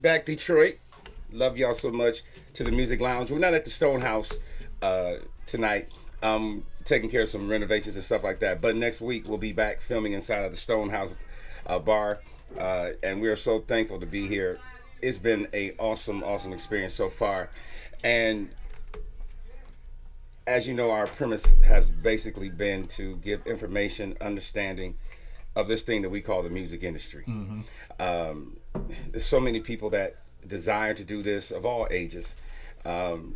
Back Detroit. Love y'all so much to the Music Lounge. We're not at the Stone House tonight. Taking care of some renovations and stuff like that. But next week we'll be back filming inside of the Stone House bar, and we are so thankful to be here. It's been a awesome experience so far, and as you know, our premise has basically been to give information, understanding of this thing that we call the music industry. There's so many people that desire to do this of all ages. And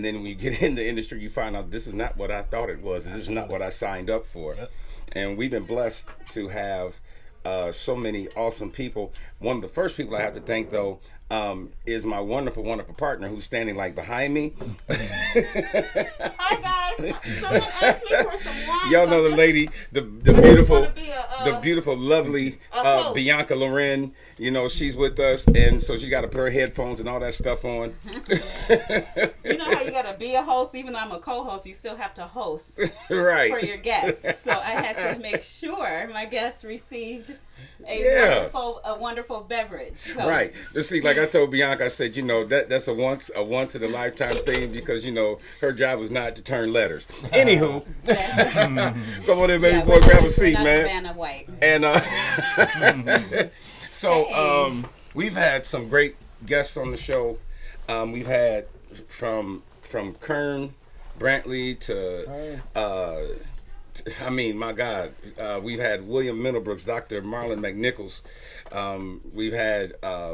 then when you get in the industry, you find out this is not what I thought it was. This is not what I signed up for. Yep. And we've been blessed to have so many awesome people. One of the first people I have to thank, though, is my wonderful partner who's standing like behind me. Hi guys. Someone asked me for some wine. Y'all know the lady, the beautiful, lovely Bianca Loren. You know, she's with us, and so she got to put her headphones and all that stuff on. You know how you got to be a host, even though I'm a co-host, you still have to host right for your guests. So I had to make sure my guests received a wonderful beverage. So. Right. Let's see, like I told Bianca, I said, you know, that's a once in a lifetime thing, because you know her job was not to turn letters. Anywho, come on in, baby boy, grab a seat, man. Vanna White. And so we've had some great guests on the show. We've had from Kern Brantley to I mean, my God, we've had William Middlebrooks, Dr. Marlon McNichols. We've had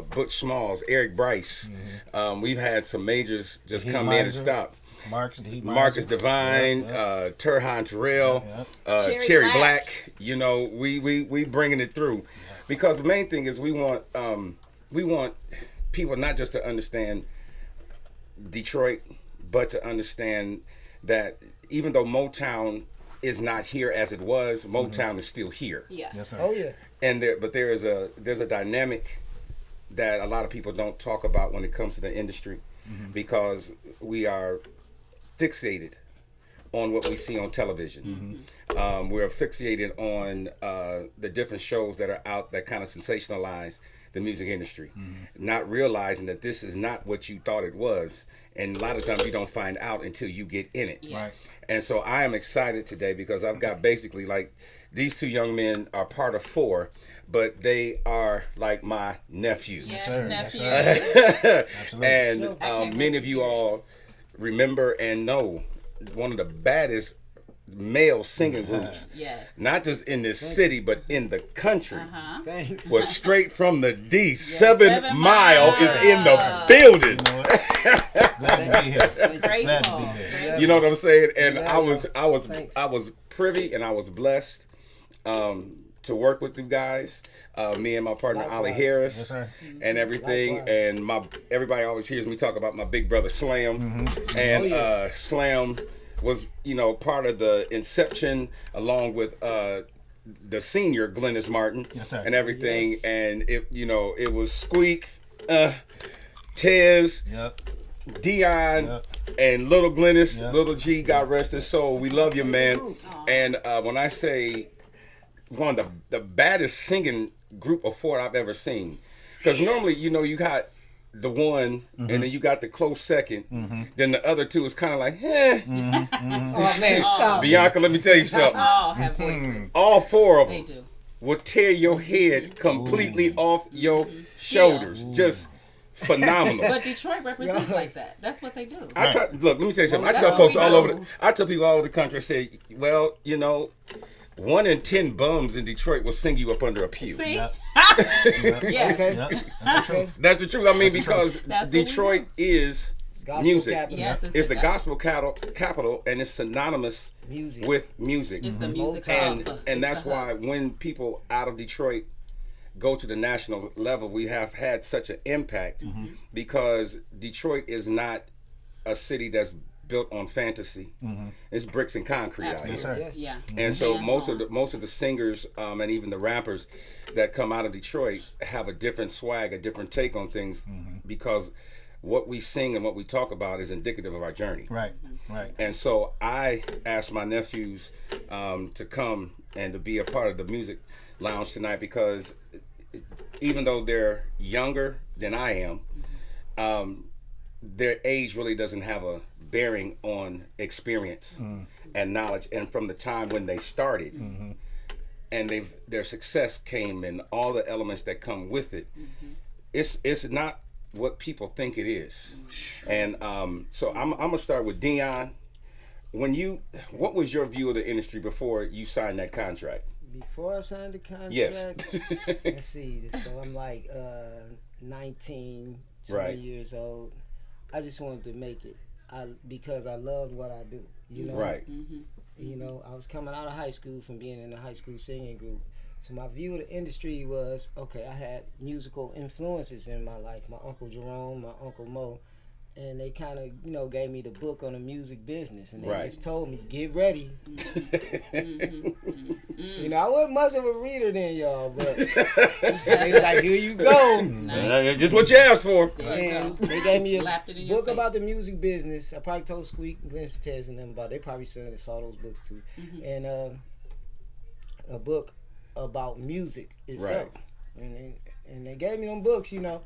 Butch Smalls, Eric Bryce. We've had some majors just come in and stop. Marcus Devine, Turhan Terrell, Cherry Black. You know, we bringing it through, because the main thing is we want people not just to understand Detroit, but to understand that even though Motown is not here as it was, Motown is still here. Yeah. Yes, sir. Oh yeah. And there's a dynamic that a lot of people don't talk about when it comes to the industry, because we are fixated on what we see on television. We're fixated on the different shows that are out that kind of sensationalize the music industry, not realizing that this is not what you thought it was, and a lot of times you don't find out until you get in it. Yeah. Right. And so I am excited today because I've got basically, like, these two young men are part of four, but they are like my nephews. Yes, sir. nephew. Yes, Absolutely. And many of you all remember and know one of the baddest male singing groups, Yes. not just in this city, but in the country, Thanks. was straight from the D. 7 Mile is in the Wow. building. You know what? Glad to be here. Glad to be here. You know what I'm saying? And Yeah, I was privy and I was blessed to work with you guys. Me and my partner Ollie Harris, Yes, sir. and everything. Likewise. And everybody always hears me talk about my big brother Slam, and Slam was, you know, part of the inception along with the senior Glennis Martin, Yes, sir. and everything. Yes. And it was Squeak, Tez, Yep. Dion, Yep. and Little Glennis, Yep. Little G, God rest his soul. We love you, man. And when I say one of the baddest singing group of four I've ever seen, because normally, you know, you got the one, and then you got the close second, then the other two is kind of like, eh. Oh man, stop. Bianca, let me tell you something. All have voices. All four of They them do. will tear your head completely off your shoulders. Just phenomenal. But Detroit represents like that. That's what they do. I try, look, let me tell you something. I That's tell what folks we all know. over. I tell people all over the country. I say, well, you know, 1 in 10 bums in Detroit will sing you up under a pew. See? Yep. Yes. Okay. Yep. That's the truth. That's the truth. I mean, because That's what we Detroit is Gospel music. capital. Yes, It's the the gospel capital, and it's synonymous Music. with music. It's the music and hub. and It's that's the why hub. when people out of Detroit go to the national level, we have had such an impact, because Detroit is not a city that's built on fantasy. It's bricks and concrete out here. Absolutely. Yes, sir. Yes. Yeah. And so Hands-on. most of the singers and even the rappers that come out of Detroit have a different swag, a different take on things, because what we sing and what we talk about is indicative of our journey. Right. Right. And so I asked my nephews to come and to be a part of the music lounge tonight, because even though they're younger than I am, their age really doesn't have a bearing on experience and knowledge, and from the time when they started, and their success came and all the elements that come with it. It's not what people think it is, and so I'm gonna start with Dion. What was your view of the industry before you signed that contract? Before I signed the contract, Yes. let's see. So I'm like 19, 20 Right. years old. I just wanted to make it because I loved what I do. You know, Right. You know, I was coming out of high school from being in a high school singing group. So my view of the industry was, okay, I had musical influences in my life. My Uncle Jerome, my Uncle Mo. And they kind of, you know, gave me the book on the music business. And they Right. just told me, get ready. You know, I wasn't much of a reader then, y'all. But they was like, here you go. Just what you asked for. And they gave me a Slapped it in your book face. about the music business. I probably told Squeak and Glenn Satez and them about it. They probably saw those books too. And a book about music itself. Right. And they gave me them books, you know.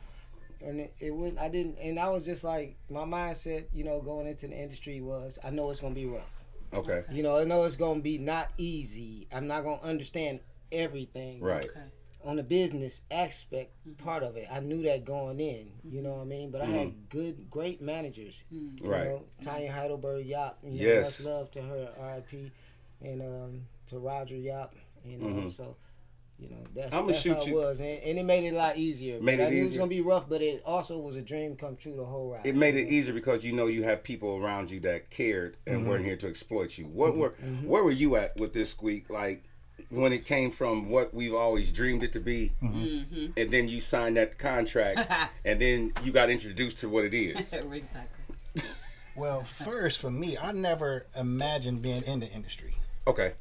And I was just like, my mindset, you know, going into the industry was, I know it's going to be rough. Okay. You know, I know it's going to be not easy. I'm not going to understand everything. Right. Okay. On the business aspect part of it, I knew that going in, you know what I mean? But I had great managers. You Right. know, Tanya Heidelberg Yop, you know, Yes. much love to her, R.I.P. And to Roger Yop, you know, so, you know, that's I'ma how shoot it you- was. And it made it a lot easier. Made But it I knew it was easier. going to be rough, but it also was a dream come true the whole ride. It made it easier because you know you have people around you that cared and weren't here to exploit you. Where were you at with this, Squeak? Like when it came from what we've always dreamed it to be, and then you signed that contract, and then you got introduced to what it is. Exactly. Well, first for me, I never imagined being in the industry Okay.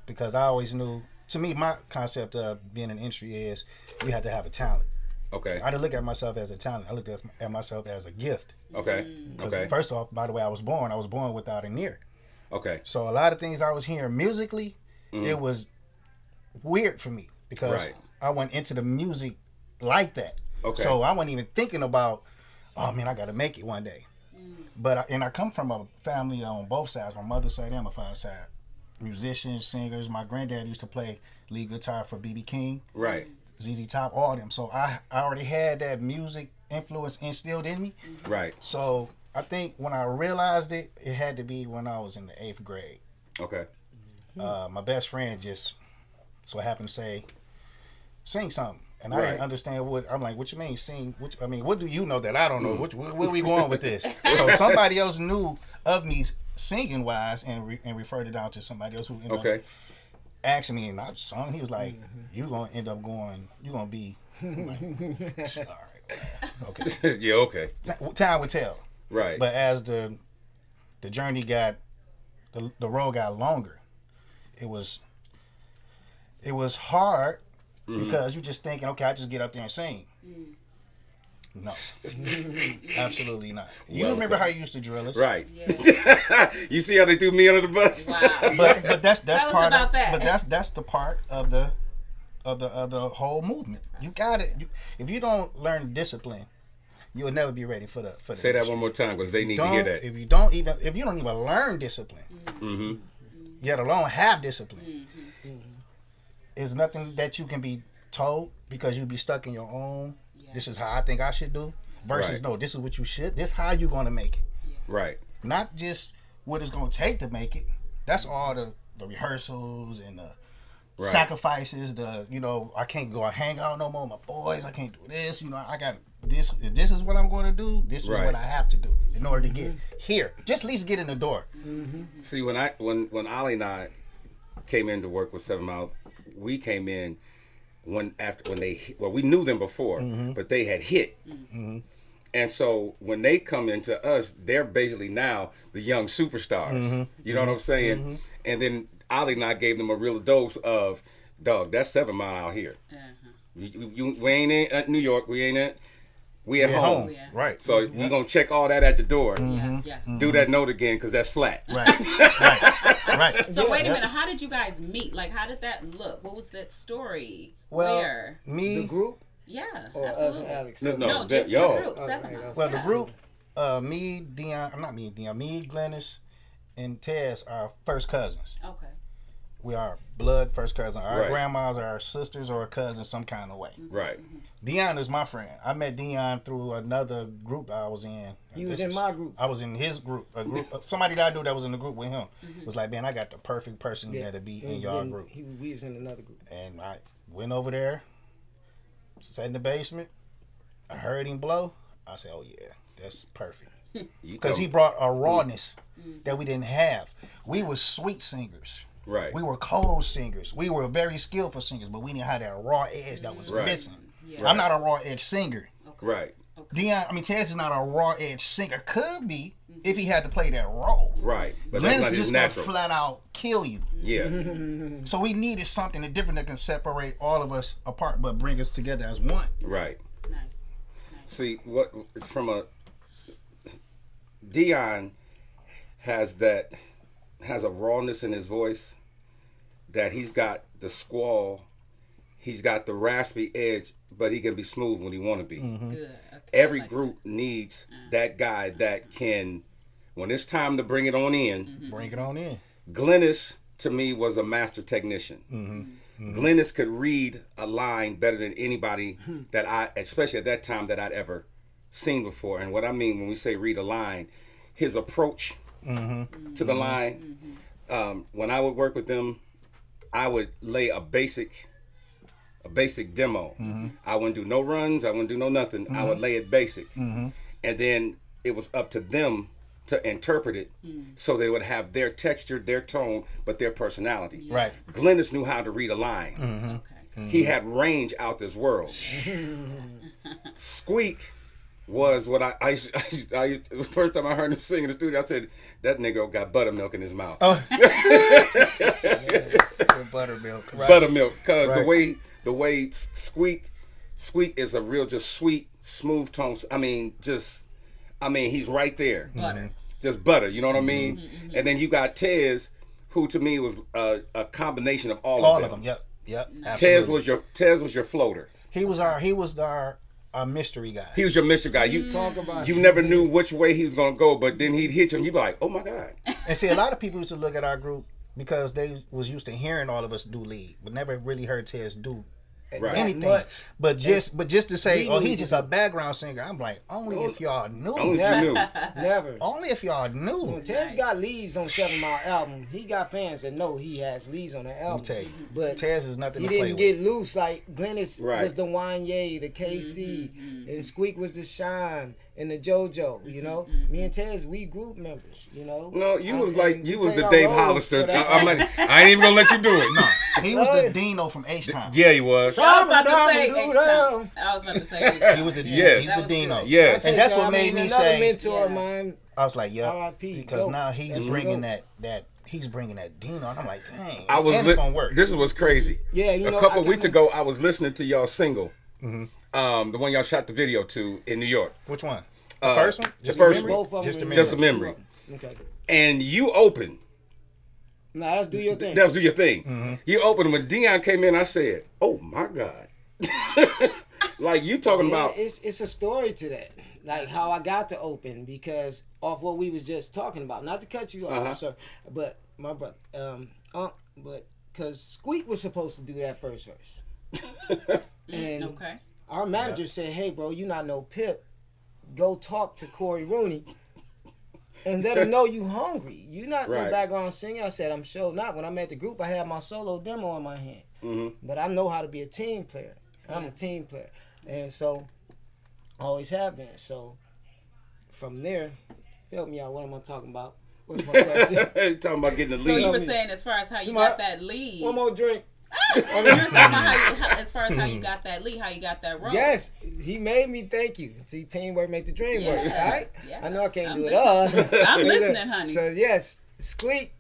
because I always knew. To me, my concept of being in the industry is you have to have a talent. Okay. I didn't look at myself as a talent. I looked at myself as a gift. Okay. 'Cause Okay. First off, by the way I was born without an ear. Okay. So a lot of things I was hearing musically, it was weird for me because Right. I went into the music like that. Okay. So I wasn't even thinking about, oh man, I got to make it one day. But I come from a family on both sides, my mother's side and my father's side. Musicians, singers. My granddad used to play lead guitar for B.B. King, Right. ZZ Top, all of them. So I already had that music influence instilled in me. Right. So I think when I realized it, it had to be when I was in the 8th grade. Okay. My best friend just so happened to say, sing something. And I Right. didn't understand what you mean, sing? What do you know that I don't know? Where we going with this? So somebody else knew of me singing wise and referred it down to somebody else who ended up asking me, and I sung. He was like, "You're gonna end up going. You're gonna be." I'm like, all right, okay. Yeah. Okay. Time would tell. Right. But as the journey got, the road got longer, it was hard because you're just thinking, okay, I just get up there and sing. No, absolutely not. You Well, remember okay. how you used to drill us, Right. You see how they threw me under the bus? Wow. But that's Tell us part. about that. But that's the part of the whole movement. You got it. If you don't learn discipline, you will never be ready for the. Say that one more time because they need to hear that. If you don't even learn discipline, yet alone have discipline, it's nothing that you can be told because you be stuck in your own. This is how I think I should do. Versus Right. no, this is what you should. This is how you gonna make it. Right. Not just what it's gonna take to make it. That's all the rehearsals and the sacrifices. I can't go hang out no more with my boys. I can't do this. I got this. If this is what I'm going to do, this is what I have to do in order to get here. Just at least get in the door. See, when Ollie and I came in to work with 7 Mile, we came in when we knew them before, but they had hit. And so when they come into us, they're basically now the young superstars. You know what I'm saying? And then Ollie and I gave them a real dose of, dog, that's 7 Mile out here. We ain't in New York. We ain't in. We at home. Yeah. Right. So you're going to check all that at the door. Yeah. Do that note again because that's flat. Right. So wait a minute. How did you guys meet? Like, how did that look? What was that story? Well, Where? me, The group? Yeah, Or absolutely. us and Alex? No, just y'all. your group, 7 of us. Well, the group, me, Glennis, and Tez are first cousins. Okay. We are blood first cousin. Our Right. grandmas are sisters or cousins some kind of way. Right. Dion is my friend. I met Dion through another group I was in. You was in my group. I was in his group. A group. Somebody that I knew that was in the group with him was like, man, I got the perfect person there to be in y'all group. We was in another group. And I went over there, sat in the basement. I heard him blow. I said, oh yeah, that's perfect. Because he brought a rawness that we didn't have. We were sweet singers. Right. We were cold singers. We were very skillful singers, but we didn't have that raw edge that was missing. Yeah. I'm not a raw edge singer. Okay. Right. Okay. Tez is not a raw edge singer. Could be if he had to play that role. Right. But Glenn that's is not his just gonna natural. flat out kill you. Yeah. So we needed something different that can separate all of us apart, but bring us together as one. Right. Nice. See what from a Dion has a rawness in his voice that he's got the squall, he's got the raspy edge, but he can be smooth when he want to be. Good. Okay. Every group needs that guy that can, when it's time to bring it on in. Bring it on in. Glennis to me was a master technician. Glennis could read a line better than anybody that I, especially at that time, that I'd ever seen before. And what I mean when we say read a line, his approach to the line. When I would work with them, I would lay a basic demo. I wouldn't do no runs. I wouldn't do no nothing. I would lay it basic, and then it was up to them to interpret it so they would have their texture, their tone, but their personality. Right. Glennis knew how to read a line. Okay. He had range out this world. Squeak was what I used, the first time I heard him sing in the studio, I said, that nigga got buttermilk in his mouth. Buttermilk. Right. Buttermilk, because Right. the way Squeak is a real just sweet, smooth tone. He's right there. Butter. Just butter, you know what I mean? And then you got Tez, who to me was a combination of all of them. Yep. Tez Absolutely. was your floater. He was our mystery guy. He was your mystery guy. You Talk about you never knew which way he was gonna go, but then he'd hit you and you'd be like, oh my God. And see, a lot of people used to look at our group because they was used to hearing all of us do lead, but never really heard Tez do Right. anything. Much. But just to say, We knew he's just a background singer. I'm like, only if y'all knew. Only if you knew. Never. Only if y'all knew. When Tez got leads on 7 Mile album, he got fans that know he has leads on the album. Let me tell you, But Tez is nothing he to play didn't with. get loose like Glennis Right. was the Wanye, the KC, and Squeak was the Shine and the JoJo. You know, me and Tez, we group members. You know. No, you was And like we you was played the our Dave roles Hollister. for that. I ain't even gonna let you do it. No, he was the Dino from H-Town. Yeah, he was. I was about to say Diamond, H-Town. I was about to say H-Town. He was the Yes. he's That the was Dino. good. Yes. And that's what I made mean, me another say. mentor of Yeah. mine. I was like, yeah, R.I.P. because Dope. now he's That's bringing dope. that he's bringing that Dino, and I'm like, dang, I was and it's gonna work. This is what's crazy. Yeah, you know, a couple I weeks kinda- ago, I was listening to y'all single, the one y'all shot the video to in New York. Which one? The first one? The first memory? one. Both of them. Just a in memory. Just a memory. Okay. And you opened. Now let's do your thing. That was do your thing. You opened when Dion came in. I said, "Oh my God!" Like you talking Yeah, about? it's a story to that, like how I got to open because off what we was just talking about. Not to cut you off, sir, but my brother, but because Squeak was supposed to do that first verse, and Okay. our manager said, "Hey, bro, you not no Pip. Go talk to Corey Rooney." And let him know you hungry. You not no Right. background singer. I said, I'm sure not. When I'm at the group, I had my solo demo in my hand. But I know how to be a team player. I'm a team player. And so, I always have been. So, from there, help me out. What am I talking about? What's my question? Talking about getting the So you lead. were saying as far as how you My- got that lead. One more drink. You were talking about as far as how you got that lead, how you got that role. Yes, he made me. Thank you. See, teamwork make the dream work. Yeah, All right. yeah. I know I can't I'm do it listening all. I'm listening, honey. So yes, Squeak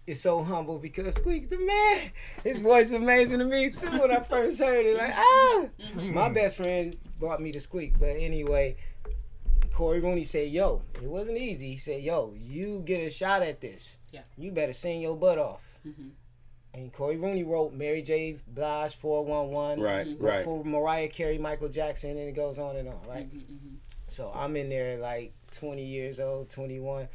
is so humble because Squeak the man. His voice is amazing to me too. When I first heard it, like my best friend brought me to Squeak. But anyway, Corey Rooney said, "Yo, it wasn't easy." He said, "Yo, you get a shot at this. Yeah. You better sing your butt off." And Corey Rooney wrote Mary J. Blige 411. Right. For Mariah Carey, Michael Jackson, and it goes on and on, right? So I'm in there like 20 years old, 21,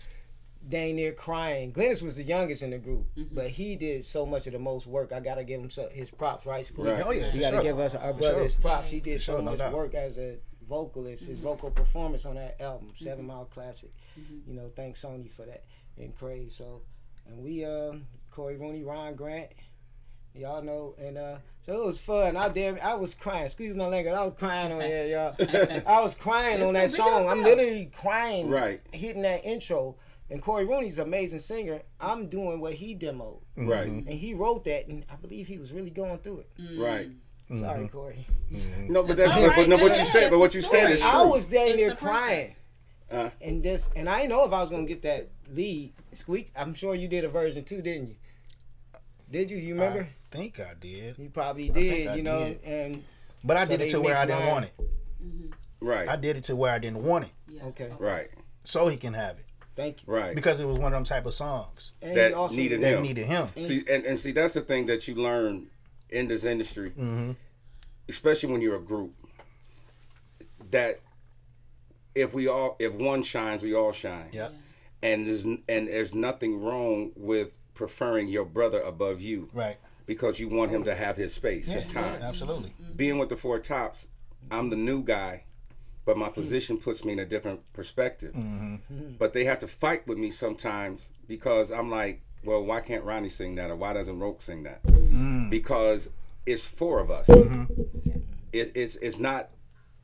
dang near crying. Glennis was the youngest in the group, but he did so much of the most work. I gotta give him his props, right? Right. Oh yeah, You gotta give us our brother his props. He did so much no doubt. work as a vocalist. His vocal performance on that album, 7 Mile Classic. You know, thanks Sony for that and Crave. So, and we Corey Rooney, Ron Grant, y'all know, and so it was fun. I was crying. Excuse my language. I was crying on here, y'all. I was crying on that song. I'm literally crying, hitting that intro. And Corey Rooney's an amazing singer. I'm doing what he demoed, and he wrote that, and I believe he was really going through it. Right. Sorry, Corey. No, but that's what you said is true. I was down there crying, and I didn't know if I was gonna get that lead. Squeak, I'm sure you did a version too, didn't you? Did you? You remember? I think I did. You probably did. You know, and but I did it to where I didn't want it. Right. I did it to where I didn't want it. Yeah. Okay. Right. So he can have it. Thank you. Right. Because it was one of them type of songs And that he also needed that him. needed him. See, and see, that's the thing that you learn in this industry, especially when you're a group. That if one shines, we all shine. Yeah. And there's nothing wrong with preferring your brother above you. Right. Because you want him to have his space, his time. Absolutely. Being with the Four Tops, I'm the new guy, but my position puts me in a different perspective. But they have to fight with me sometimes because I'm like, well, why can't Ronnie sing that, or why doesn't Roke sing that? Because it's 4 of us. It's not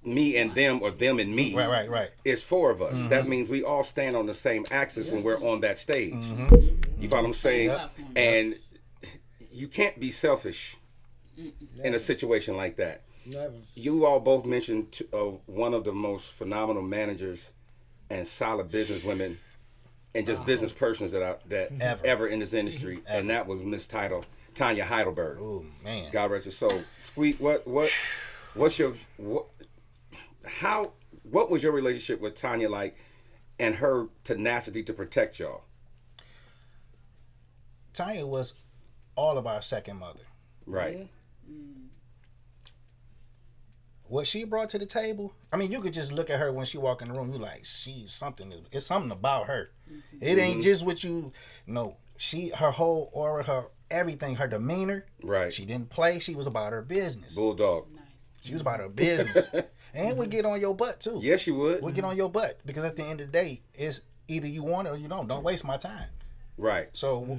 me and them or them and me. Right. It's 4 of us. That means we all stand on the same axis when we're on that stage. You follow what I'm saying? And you can't be selfish in a situation like that. Never. You all both mentioned one of the most phenomenal managers and solid business women and just business persons that ever in this industry, and that was Miss Tanya Heidelberg. Oh man, God rest her soul. Squeak, what was your relationship with Tanya like, and her tenacity to protect y'all? Tanya was all of our second mother. Right. What she brought to the table, I mean, you could just look at her when she walk in the room. You like, it's something about her. It ain't just what you know. Her whole aura, her everything, her demeanor. Right. She didn't play. She was about her business. Bulldog. Nice. She was about her business, and would get on your butt too. Yes, you would. Would get on your butt because at the end of the day, it's either you want it or you don't. Don't waste my time. Right. So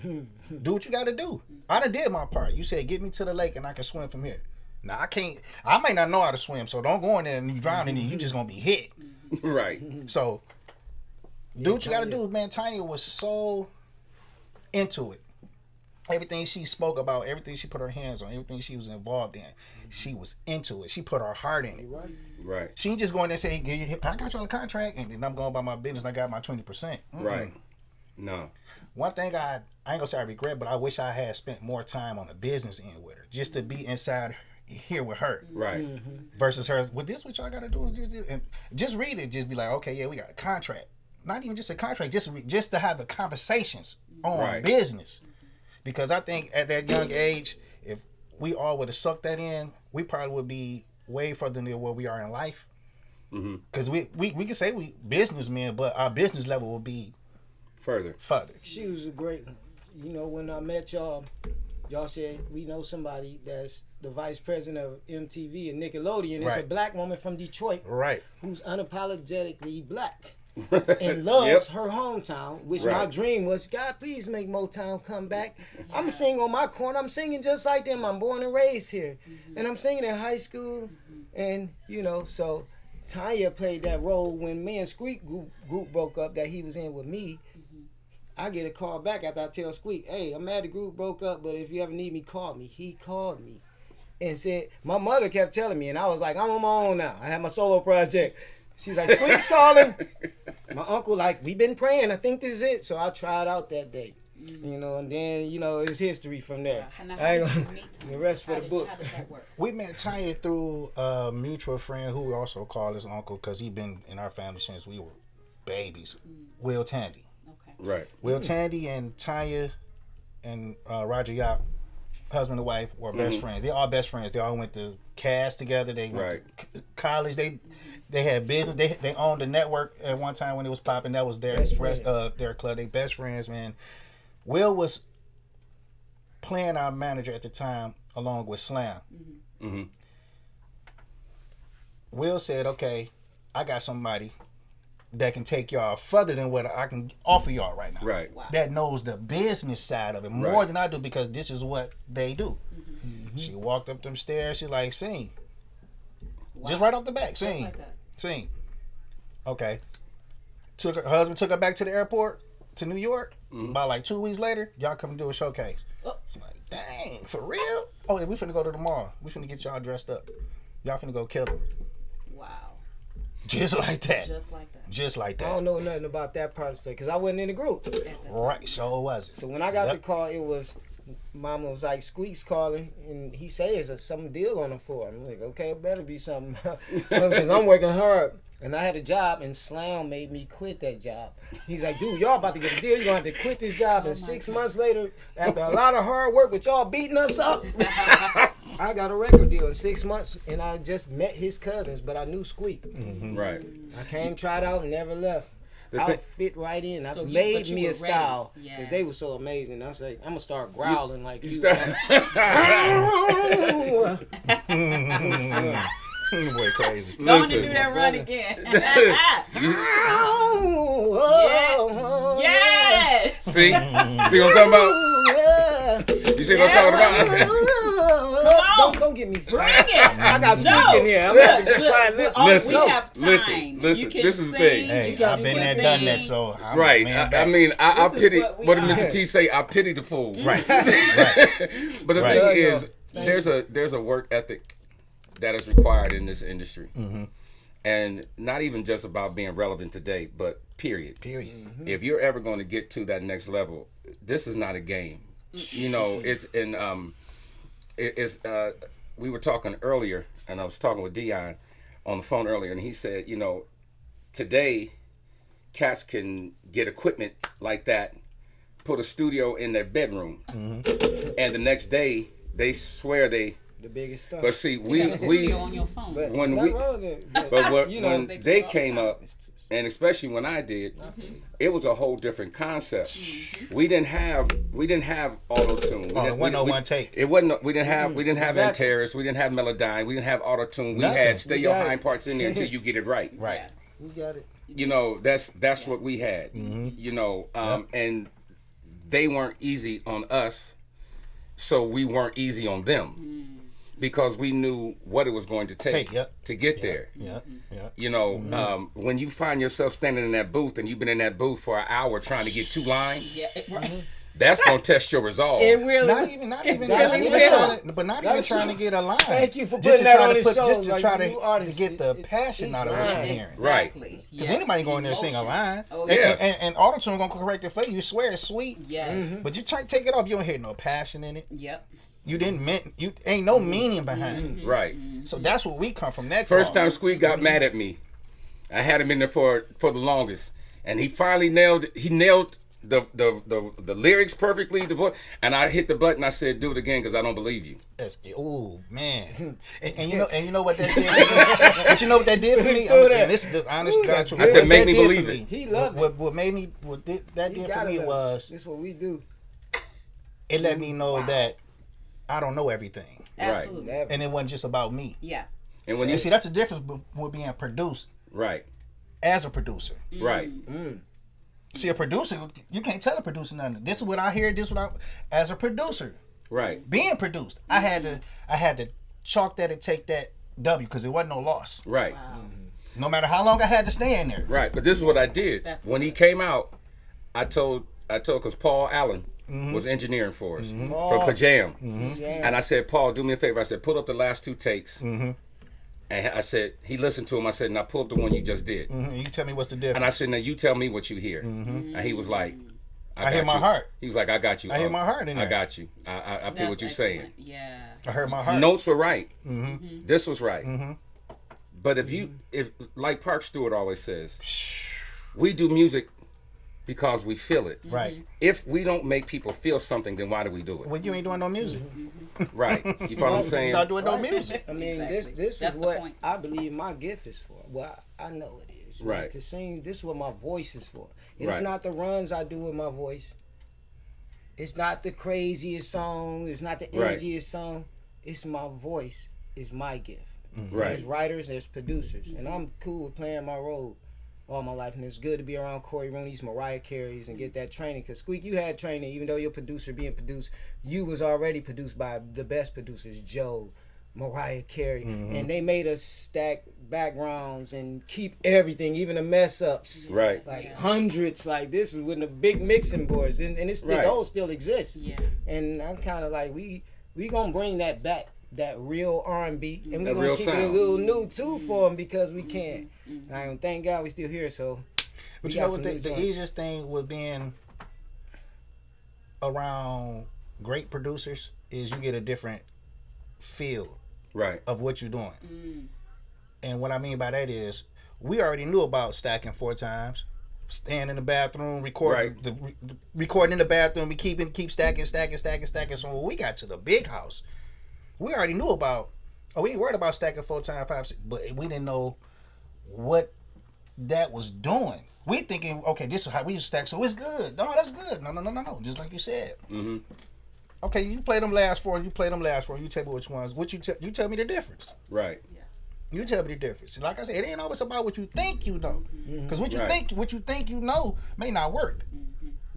do what you got to do. I done did my part. You said get me to the lake and I can swim from here. Now I can't. I might not know how to swim, so don't go in there and you drown and you just gonna be hit. Right. So do what you got to do, man. Tanya was so into it. Everything she spoke about, everything she put her hands on, everything she was involved in, she was into it. She put her heart in it. Right. She ain't just going there and say, I got you on the contract, and then I'm going about my business and I got my 20%. Right. No. One thing I ain't gonna say I regret, but I wish I had spent more time on the business end with her, just to be inside here with her. Right. Versus her, well, this what y'all gotta do, and just read it, just be like, okay, yeah, we got a contract. Not even just a contract, just to have the conversations on business. Because I think at that young age, if we all would have sucked that in, we probably would be way further than where we are in life. Because we can say we businessmen, but our business level will be further. She was a great, when I met y'all said, we know somebody that's the vice president of MTV and Nickelodeon. It's a black woman from Detroit. Right. Who's unapologetically black. And loves her hometown, which my dream was, God, please make Motown come back. I'm singing on my corner. I'm singing just like them. I'm born and raised here. And I'm singing in high school. And, so Tanya played that role when me and Squeak group broke up that he was in with me. I get a call back after I tell Squeak, hey, I'm mad the group broke up, but if you ever need me, call me. He called me and said, my mother kept telling me, and I was like, I'm on my own now. I have my solo project. She's like, Squeak's calling. My uncle we've been praying. I think this is it. So I tried out that day. And then, it's history from there. The rest for the book. How did that work? We met Tanya through a mutual friend who we also call his uncle because he been in our family since we were babies. Will Tandy. Okay. Right. Will Tandy and Tanya and Roger Yop husband and wife were best friends. They all best friends. They all went to CAS together. They went to college. They had business. They owned a network at one time when it was popping. That was their club. They best friends, man. Will was playing our manager at the time along with Slam. Will said, okay, I got somebody that can take y'all further than what I can offer y'all right now. Right. Wow. That knows the business side of it more than I do, because this is what they do. She walked up them stairs. She like, sing. Wow. Just right off the bat, sing. Like that. Sing. Okay. Her husband took her back to the airport to New York. About like 2 weeks later, y'all come and do a showcase. Oh. She's like, dang, for real? Oh, yeah, we finna go to the mall. We finna get y'all dressed up. Y'all finna go kill them. Wow. Just like that. Just like that. Just like that. I don't know nothing about that part of the because I wasn't in the group. Right, so it was. So when I got the call, it was Mama was like, Squeak's calling, and he says there's some deal on the floor. I'm like, okay, it better be something, because I'm working hard. And I had a job, and Slam made me quit that job. He's like, dude, y'all about to get a deal. You're going to have to quit this job. And 6 months later, after a lot of hard work with y'all beating us up, I got a record deal in 6 months, and I just met his cousins, but I knew Squeak. Right. I came, tried out, and never left. I fit right in. So I you- made but you me were a style ready. because Yeah. they were so amazing. I was like, I'm gonna start growling like you. Boy, crazy. Going to Listen. do that run again. Yes. See what I'm talking about? You see what I'm talking about? Don't get me Bring it. I got Squeak No. in here. I'm gonna have to try and listen. Listen, we have time. listen, You can this is the sing, thing. Hey, you can I've been there, sing. done that, so I'm Right. man I back. mean, I This is pity. what we What did are. Mr. T say? I pity the fool. Right. Right. But the Right. thing is, there's a work ethic that is required in this industry, and not even just about being relevant today, but period. Period. If you're ever going to get to that next level, this is not a game. You know, it's in we were talking earlier, and I was talking with Dion on the phone earlier, and he said, you know, today cats can get equipment like that, put a studio in their bedroom, and the next day they swear they. The biggest stuff. But see, You got a we studio on your phone. But when it's we- not wrong with it, but what, you know, when they do they all the came time. up, and especially when I did, it was a whole different concept. We didn't have auto tune. Oh, it wasn't no one take. It wasn't. We didn't have Exactly. Antares. We didn't have Melodyne. We didn't have auto tune. We Nothing. had stay We your got hind it. parts in there until you get it right. Right. Yeah. we got it. You know, that's what we had. You know, and they weren't easy on us, so we weren't easy on them. Because we knew what it was going to take to get there. Yeah. Yeah. You know, when you find yourself standing in that booth and you've been in that booth for an hour trying to get 2 lines, Yeah, that's gonna test your resolve. it really. Not even That's even real. trying to get a line. Thank you for Just putting to that try on to his put, show. just to Like, try you to artists, get the it's passion out of what you're hearing. Exactly. Because anybody going there and sing a line. Oh, And- yeah. And auto-tune gonna correct it for you. You swear it's sweet. Yes. But you take it off, you don't hear no passion in it. Yep. You ain't no meaning behind it. Right. So that's where we come from. That First call. time Squeak got mad at me, I had him in there for the longest, and he finally nailed the lyrics perfectly, the voice, and I hit the button. I said, "Do it again," because I don't believe you. Oh man, and you know what that did. But you know what that did for me. And this is the honest God truth. I said, What make that me did believe for it. me- He loved it. What made me that You did for gotta me love it. was This is what we do. it let me know that I don't know everything, Absolutely. Never. and it wasn't just about me. Yeah. And when you And see, that's the difference with being produced right, as a producer. right, See, a producer, you can't tell a producer nothing. This is what I hear. This is what as a producer. right, Being produced, I had to chalk that and take that W because it wasn't no loss. right, No matter how long I had to stay in there. right. But this is what I did. That's When he good. came out, I told because Paul Allen was engineering for us from Pajam. And I said, Paul, do me a favor. I said, pull up the last 2 takes. And I said, he listened to him. I said, now pull up the one you just did. You tell me what's the difference. And I said, now you tell me what you hear. And he was like, I hear got my you. heart. He was like, I got you. I hear my heart in I there. got you. I feel what you're saying. Excellent. Yeah. I heard my heart. Notes were right. This was right. But if like Park Stewart always says, we do music because we feel it. Right. If we don't make people feel something, then why do we do it? Well, you ain't doing no music. Right. You know what I'm saying? You're not doing no music. I mean, Exactly. this That's is the what point. I believe my gift is for. Well, I know it is. Like, Right. to sing, this is what my voice is for. It's Right. not the runs I do with my voice. It's not the craziest song. It's not the Right. edgiest song. It's my voice. It's my gift. Right. There's writers, there's producers, and I'm cool with playing my role all my life, and it's good to be around Corey Rooney's, Mariah Carey's, and get that training. Because Squeak, you had training, even though your producer being produced, you was already produced by the best producers, Joe, Mariah Carey, and they made us stack backgrounds and keep everything, even the mess ups, Right. like hundreds. Like this is with the big mixing boards, and it's Right. those still exist. Yeah. And I'm kind of like we gonna bring that back. That real R&B, and we That gonna real keep it a sound. little new too for them because we can. And thank God we still here. So, But we you got know some what? new The joints. easiest thing with being around great producers is you get a different feel Right. of what you're doing. And what I mean by that is, we already knew about stacking 4 times, staying in the bathroom, recording, Right. recording in the bathroom. We keep stacking. So when we got to the big house, we already knew about. Oh, we ain't worried about stacking 4 times, 5, 6, but we didn't know what that was doing. We thinking, okay, this is how we stack, so it's good. No, that's good. No. Just like you said. Mm-hmm. Okay, you play them last 4. You tell me which ones. You tell me the difference. Right. You tell me the difference. Like I said, it ain't always about what you think you know, because what you Right. think you know may not work,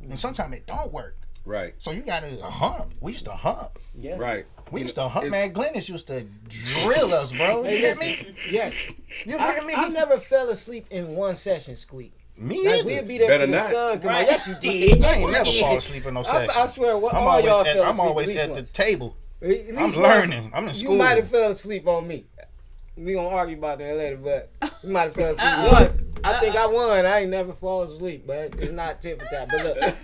and sometimes it don't work. Right. So you gotta hump. We used to hump. Yes. Right. We You used know, to hump. it's- Man, Glennis used to drill us, bro. You Hey, hear listen. me? Yes. You I, hear me? I never fell asleep in one session, Squeak. Me Like either. we'd be there Better till the not. sun come on. Right. Yes, you did. I ain't You never did. fall asleep in no session. I swear, what, I'm all always y'all at, fell I'm asleep always least at the once. table. At least I'm once. learning. I'm in You school. might have fell asleep on me. We gonna argue about that later, but you might have fell asleep once. I think I won. I ain't never fall asleep, but it's not tit for tat. But look,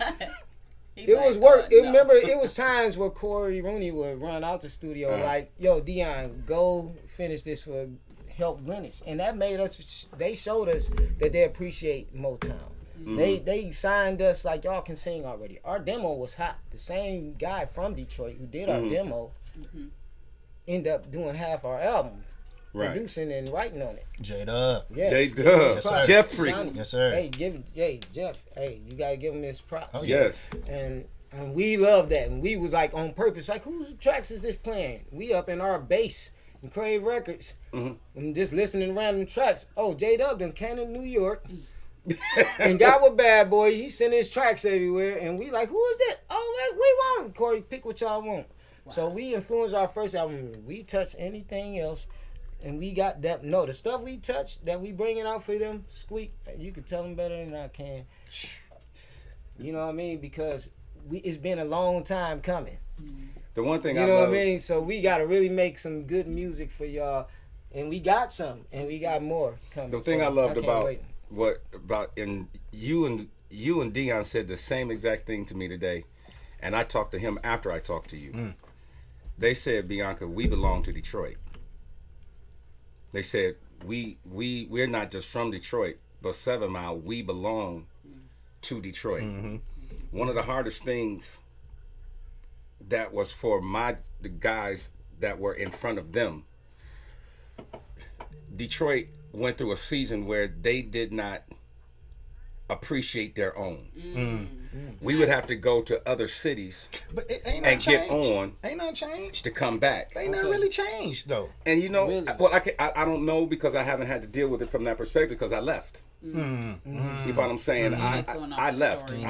He's it like, was work. no. Remember, it was times where Corey Rooney would run out the studio like, "Yo, Dion, go finish this for help Glennis," and that made us. They showed us that they appreciate Motown. They signed us like y'all can sing already. Our demo was hot. The same guy from Detroit who did our demo ended up doing half our album, Right. producing and writing on it. J-Dub. Yes. J-Dub. Yes, sir. Jeffrey. Johnny. Yes, sir. Hey, Jeff. Hey, you gotta give him his props. Oh, yeah. Yes. And we love that. And we was like on purpose, like whose tracks is this playing? We up in our base and Crave Records and just listening to random tracks. Oh, J-Dub done came to New York and got with Bad Boy. He sending his tracks everywhere. And we like, who is that? Oh, we want. Corey, pick what y'all want. Wow. So we influenced our first album. We touch anything else. And we got that. No, the stuff we touch that we bringing out for them, Squeak, you can tell them better than I can. You know what I mean? Because it's been a long time coming. The one thing You I know love, what I mean? So we got to really make some good music for y'all. And we got some. And we got more coming. the thing So I loved can't about wait. and you and Dion said the same exact thing to me today, and I talked to him after I talked to you. They said, Bianca, we belong to Detroit. They said we're not just from Detroit, but 7 Mile, we belong to Detroit. One of the hardest things that was for the guys that were in front of them. Detroit went through a season where they did not appreciate their own. We would have to go to other cities But it ain't and not get changed. on Ain't not changed. to come back. Ain't not really changed though. And you know, Really? well, I don't know because I haven't had to deal with it from that perspective because I left. You know what I'm saying? Just going off I the left. stories.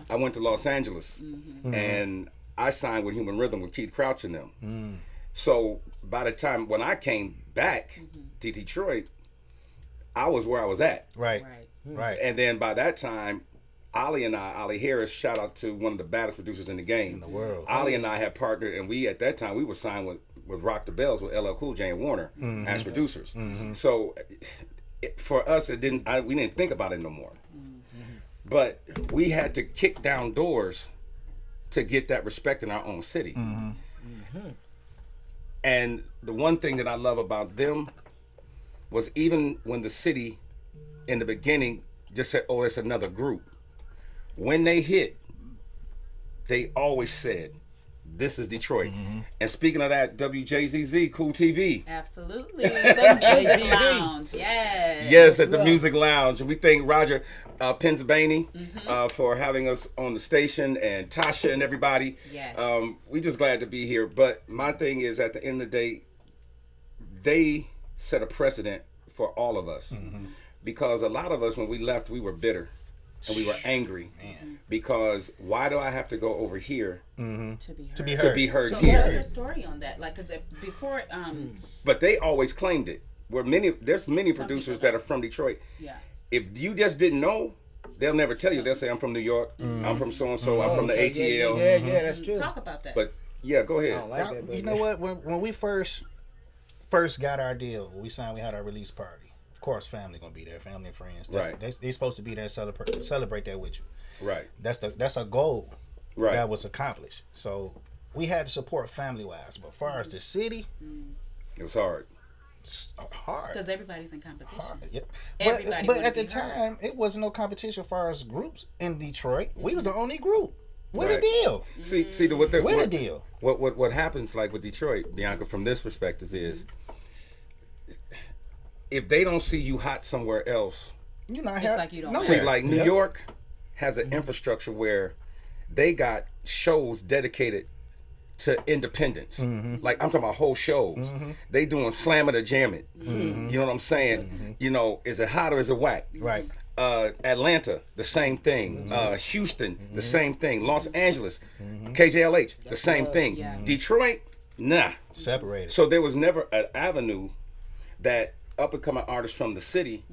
I went to Los Angeles, and I signed with Human Rhythm with Keith Crouch and them. So by the time when I came back to Detroit, I was where I was at. Right. Right. Right. And then by that time, Ollie Harris, shout out to one of the baddest producers in the game. In the world. Ollie and I had partnered, and we at that time we were signed with Rock the Bells with LL Cool J and Warner as producers. So for us, we didn't think about it no more. But we had to kick down doors to get that respect in our own city. And the one thing that I love about them was even when the city in the beginning just said, oh, it's another group. when they hit, they always said, "This is Detroit." And speaking of that, WJZZ, Cool TV. Absolutely. The Music Lounge. Yes. Yes, at the Music Lounge. We thank Roger Pennsylvania for having us on the station, and Tasha and everybody. Yes. We just glad to be here. But my thing is, at the end of the day, they set a precedent for all of us. Because a lot of us, when we left, we were bitter. And we were angry. Because why do I have to go over here To be heard so here? tell your story on that. Like, because before... But they always claimed it. There's many producers that are from Detroit. Yeah. If you just didn't know, they'll never tell you. They'll say, I'm from New York. I'm from so-and-so. I'm from the ATL. Yeah, that's true. Talk about that. But, yeah, go I ahead. don't like that, baby. You know what? When we first got our deal, we signed, we had our release party. Of course, family gonna be there, family and friends. Right. They're supposed to be there, celebrate that with you. Right. That's a goal Right. that was accomplished. So we had to support family wise, but as far as the city, It was hard. it's hard. Because everybody's in competition. Yeah. Everybody But wanna at the be heard. time, it wasn't no competition as far as groups in Detroit. We was the only group. What Right. a deal! See, What a deal! What happens, like with Detroit, Bianca, from this perspective is, if they don't see you hot somewhere else, You know, It's like you don't see, Yeah. like New York has an infrastructure where they got shows dedicated to independence. Like, I'm talking about whole shows. They doing slam it or jam it. You know what I'm saying? You know, is it hot or is it whack? Right. Atlanta, the same thing. Houston, the same thing. Los Angeles, KJLH, the same thing. Yeah. Detroit, nah. Separated. So there was never an avenue that up and coming artists from the city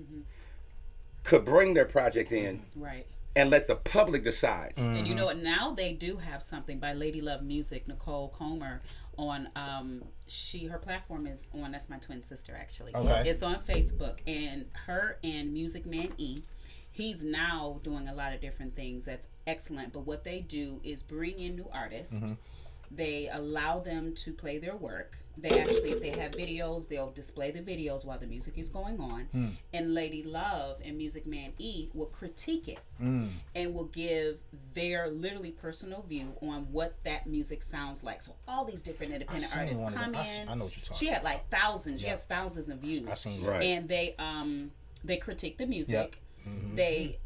could bring their project in Right. and let the public decide. And you know what? Now they do have something by Lady Love Music, Nicole Comer, on her platform is on, that's my twin sister actually. Okay. It's on Facebook, and her and Music Man E, he's now doing a lot of different things that's excellent. But what they do is bring in new artists. They allow them to play their work. They actually, if they have videos, they'll display the videos while the music is going on. And Lady Love and Music Man E will critique it and will give their literally personal view on what that music sounds like. So all these different independent seen artists one of come them. in. I know what you're talking She had like thousands. She Yeah. has thousands of views. I seen Right. And they critique the music. They,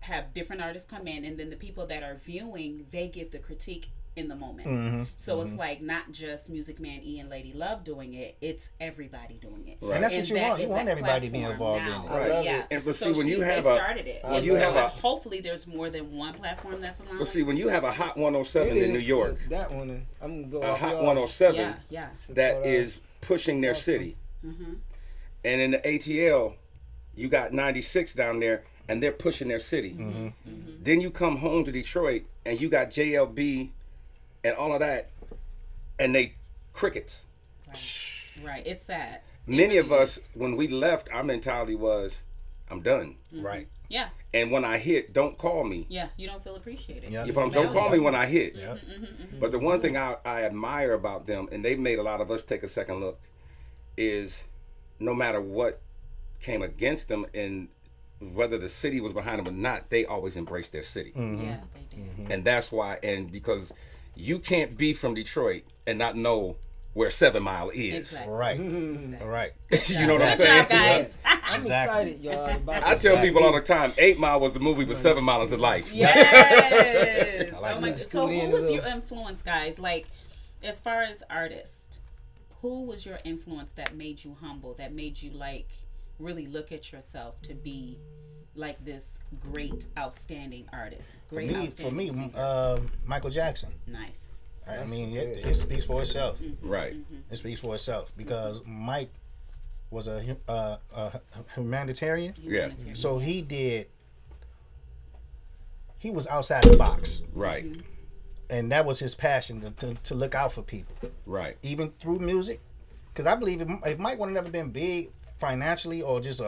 have different artists come in, and then the people that are viewing, they give the critique in the moment. So it's like not just Music Man E and Lady Love doing it, it's everybody doing it. Right. And that's what you that want. You is want that everybody to be platform involved now. in it. Right. So, yeah. And but So see, when you they have started it. when And you so have a, hopefully there's more than one platform that's allowing. but see, when you have a Hot 107 It in New is, York, that one, I'm gonna go a off Hot yours. 107 yeah. that is pushing their city, and in the ATL, you got 96 down there, and they're pushing their city. Then you come home to Detroit, and you got JLB, and all of that, and they crickets. Right. It's sad. Many of us, when we left, our mentality was, I'm done. Right. Yeah. And when I hit, don't call me. Yeah. You don't feel appreciated. Yeah. Don't call me when I hit. Yeah. But the one thing I admire about them, and they've made a lot of us take a second look, is no matter what came against them, and whether the city was behind them or not, they always embraced their city. Yeah, they do. And that's why, and because you can't be from Detroit and not know where 7 Mile is. Exactly. Right. Exactly. Right. You know what I'm Good saying? job, guys. I'm Exactly. excited, y'all. About I this. tell people all the time, 8 Mile was the movie, but 7 Mile is the life. Yes. like Oh my, that. so Scoot in who a was your little. influence, guys? Like, as far as artists, who was your influence that made you humble, that made you like really look at yourself to be like this great, outstanding artist? Great, For outstanding me, singer. Michael Jackson. Nice. I mean, it speaks for itself. Right. It speaks for itself because Mike was a humanitarian. Yeah. So he was outside the box, Right. and that was his passion to look out for people, Right. even through music. Because I believe if Mike would have never been big financially or just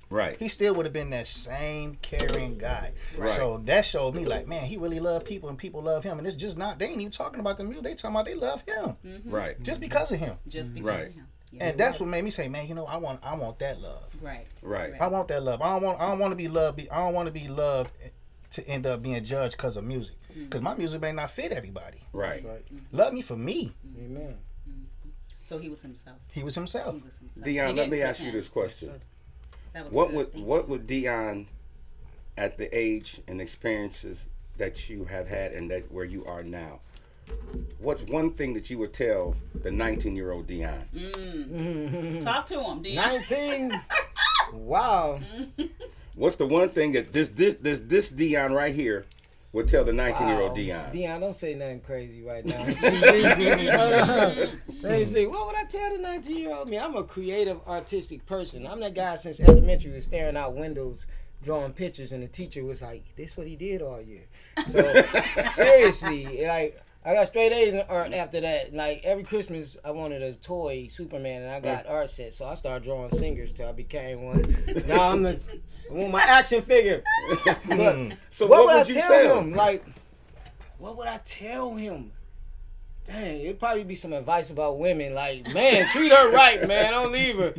Right. he still would have been that same caring guy. Right. So that showed me like, man, he really loved people and people love him. And it's just not, they ain't even talking about the music. They talking about they love him Right. just because of him. Just because Right. of him. Yeah. And that's what made me say, man, I want that love. Right. Right. I want that love. I don't want to be loved. I don't want to be loved to end up being judged because of music. Because my music may not fit everybody. Right. Love me for me. Amen. So he was himself. He was himself. Dion, let me ask you this question. What would Dion, at the age and experiences that you have had and that where you are now, what's one thing that you would tell the 19-year-old Dion? Talk to him, Dion. 19. Wow. What's the one thing that this Dion right here would tell the 19-year-old Dion? Dion, don't say nothing crazy right now. Hold on. Let me see. What would I tell the 19-year-old me? I'm a creative, artistic person. I'm that guy since elementary who was staring out windows, drawing pictures, and the teacher was like, "This what he did all year." So seriously, like, I got straight A's in art after that. Like, every Christmas, I wanted a toy Superman, and I got art sets. So I started drawing singers till I became one. Now I want my action figure. But so what would I you tell him? Like, what would I tell him? Dang, it'd probably be some advice about women. Like, man, treat her right, man. Don't leave her.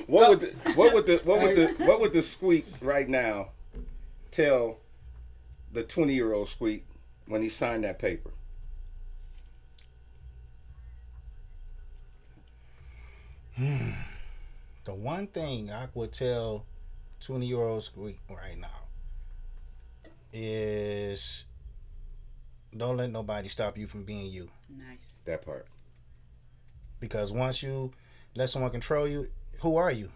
What would the Squeak right now tell the 20-year-old Squeak when he signed that paper? The one thing I would tell 20-year-old Squeak right now is don't let nobody stop you from being you. Nice. That part. Because once you let someone control you, who are you?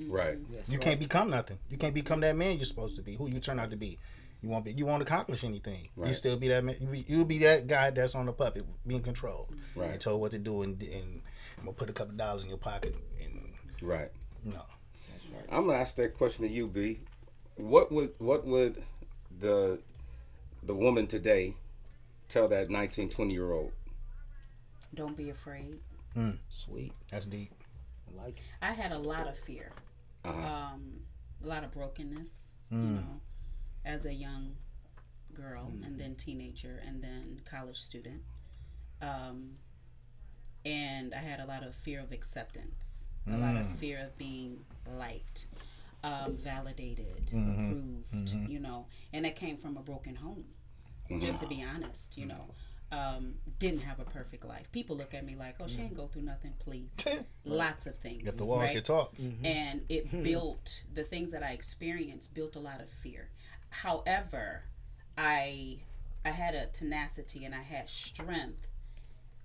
Right. You can't become nothing. You can't become that man you're supposed to be, who you turn out to be. You won't accomplish anything. Right. You still be that man. You'll be that guy that's on the puppet, being controlled, right, and told what to do, and I'm gonna put a couple dollars in your pocket. And, right. No. That's right. I'm gonna ask that question to you, B. What would the woman today tell that 19, 20-year-old? Don't be afraid. Sweet. That's deep. I like it. I had a lot of fear, a lot of brokenness, you know, as a young girl, and then teenager, and then college student. And I had a lot of fear of acceptance, a lot of fear of being liked, validated, approved, you know, and that came from a broken home, just to be honest, you know. Didn't have a perfect life. People look at me like, oh, she ain't go through nothing, please. Lots of things. If the walls can talk. And it built, the things that I experienced built a lot of fear. However, I had a tenacity and I had strength